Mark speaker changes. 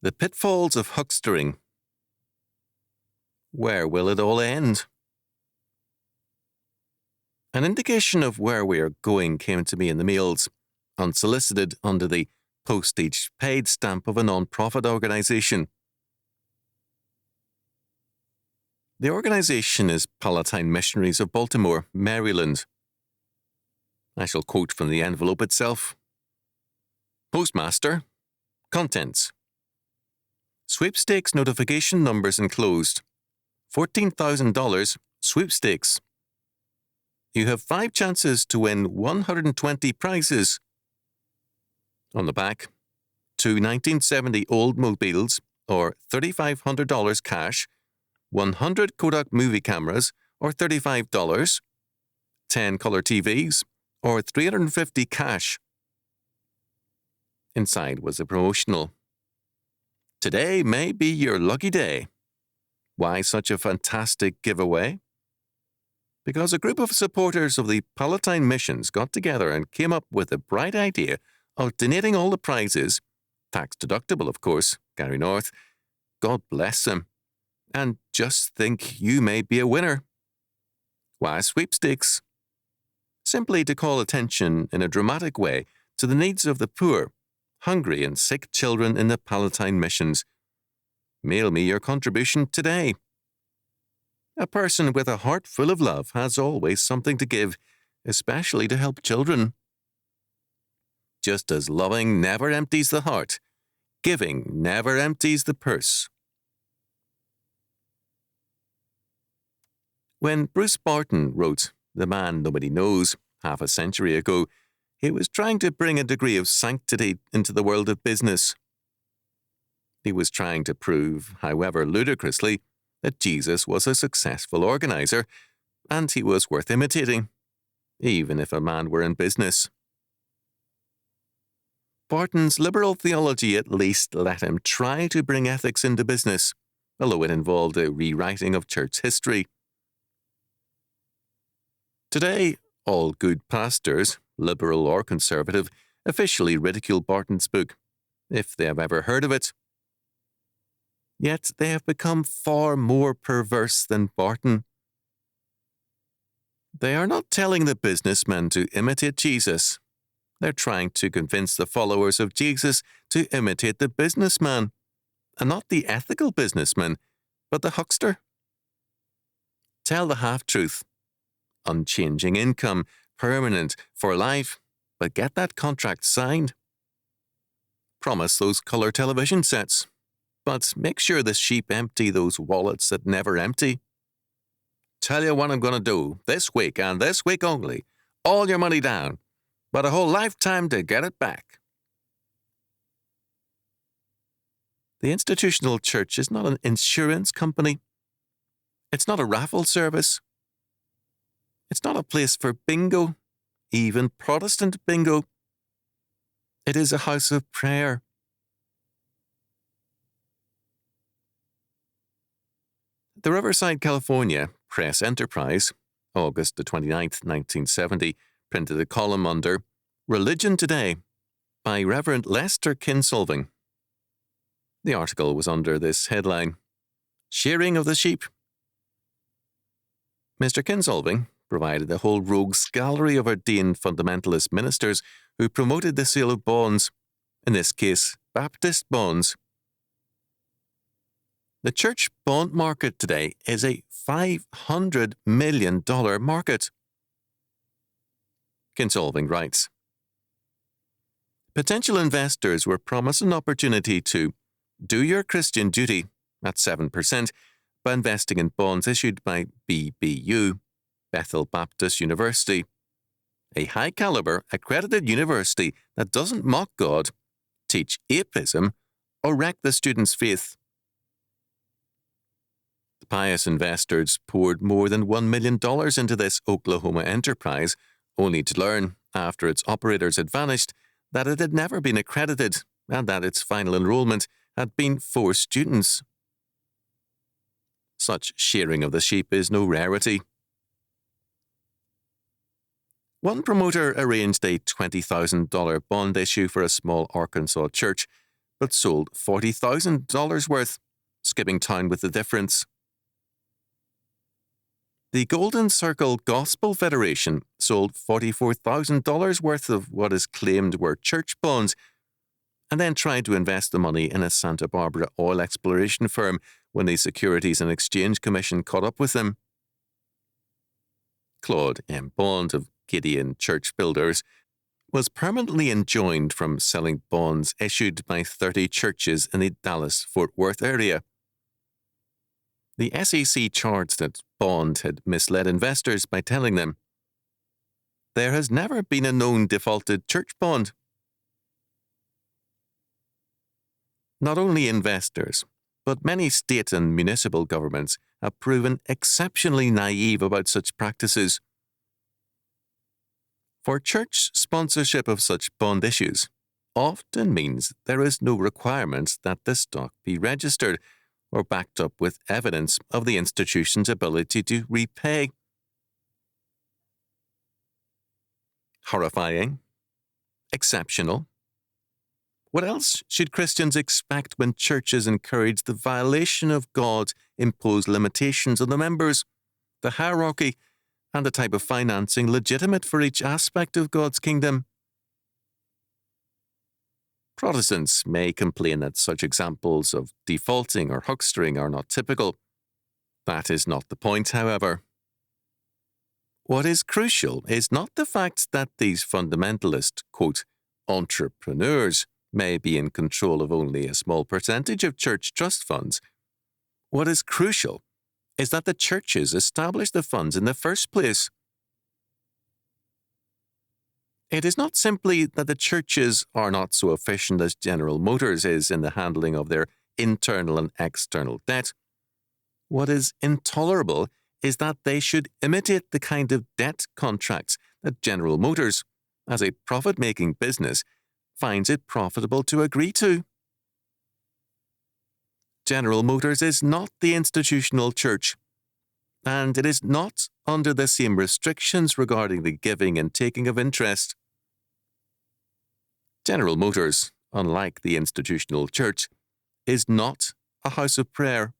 Speaker 1: The Pitfalls of Huckstering. Where will it all end? An indication of where we are going came to me in the mails, unsolicited under the postage paid stamp of a non-profit organisation. The organisation is Palatine Missionaries of Baltimore, Maryland. I shall quote from the envelope itself. Postmaster. Contents. Sweepstakes notification numbers enclosed. $14,000 sweepstakes. You have 5 chances to win 120 prizes. On the back, 2 1970 Oldsmobiles, or $3,500 cash, 100 Kodak movie cameras, or $35, 10 color TVs, or $350 cash. Inside was a promotional. Today may be your lucky day. Why such a fantastic giveaway? Because a group of supporters of the Palatine Missions got together and came up with the bright idea of donating all the prizes, tax deductible of course, Gary North, God bless them, and just think you may be a winner. Why sweepstakes? Simply to call attention in a dramatic way to the needs of the poor, hungry and sick children in the Palatine Missions. Mail me your contribution today. A person with a heart full of love has always something to give, especially to help children. Just as loving never empties the heart, giving never empties the purse. When Bruce Barton wrote The Man Nobody Knows half a century ago, he was trying to bring a degree of sanctity into the world of business. He was trying to prove, however ludicrously, that Jesus was a successful organizer, and he was worth imitating, even if a man were in business. Barton's liberal theology at least let him try to bring ethics into business, although it involved a rewriting of church history. Today, all good pastors, liberal or conservative, officially ridicule Barton's book, if they have ever heard of it. Yet they have become far more perverse than Barton. They are not telling the businessmen to imitate Jesus. They're trying to convince the followers of Jesus to imitate the businessman, and not the ethical businessman, but the huckster. Tell the half-truth. Unchanging income, permanent, for life, but get that contract signed. Promise those colour television sets, but make sure the sheep empty those wallets that never empty. Tell you what I'm going to do, this week and this week only. All your money down, but a whole lifetime to get it back. The institutional church is not an insurance company. It's not a raffle service. It's not a place for bingo, even Protestant bingo. It is a house of prayer. The Riverside, California Press Enterprise, August the 29th, 1970, printed a column under Religion Today by Reverend Lester Kinsolving. The article was under this headline, Shearing of the Sheep. Mr. Kinsolving provided a whole rogues gallery of ordained fundamentalist ministers who promoted the sale of bonds, in this case, Baptist bonds. The church bond market today is a $500 million market. Kinsolving writes, potential investors were promised an opportunity to do your Christian duty at 7% by investing in bonds issued by BBU, Bethel Baptist University, a high-caliber, accredited university that doesn't mock God, teach atheism, or wreck the student's faith. The pious investors poured more than $1 million into this Oklahoma enterprise, only to learn, after its operators had vanished, that it had never been accredited and that its final enrollment had been 4 students. Such shearing of the sheep is no rarity. One promoter arranged a $20,000 bond issue for a small Arkansas church, but sold $40,000 worth, skipping town with the difference. The Golden Circle Gospel Federation sold $44,000 worth of what is claimed were church bonds, and then tried to invest the money in a Santa Barbara oil exploration firm when the Securities and Exchange Commission caught up with them. Claude M. Bond of Gideon Church Builders was permanently enjoined from selling bonds issued by 30 churches in the Dallas-Fort Worth area. The SEC charged that Bond had misled investors by telling them, "There has never been a known defaulted church bond." Not only investors, but many state and municipal governments have proven exceptionally naive about such practices. For church sponsorship of such bond issues often means there is no requirement that the stock be registered or backed up with evidence of the institution's ability to repay. Horrifying. Exceptional. What else should Christians expect when churches encourage the violation of God's imposed limitations on the members, the hierarchy, and the type of financing legitimate for each aspect of God's kingdom? Protestants may complain that such examples of defaulting or huckstering are not typical. That is not the point, however. What is crucial is not the fact that these fundamentalist, quote, entrepreneurs may be in control of only a small percentage of church trust funds. What is crucial is that the churches establish the funds in the first place. It is not simply that the churches are not so efficient as General Motors is in the handling of their internal and external debt. What is intolerable is that they should imitate the kind of debt contracts that General Motors, as a profit-making business, finds it profitable to agree to. General Motors is not the institutional church, and it is not under the same restrictions regarding the giving and taking of interest. General Motors, unlike the institutional church, is not a house of prayer.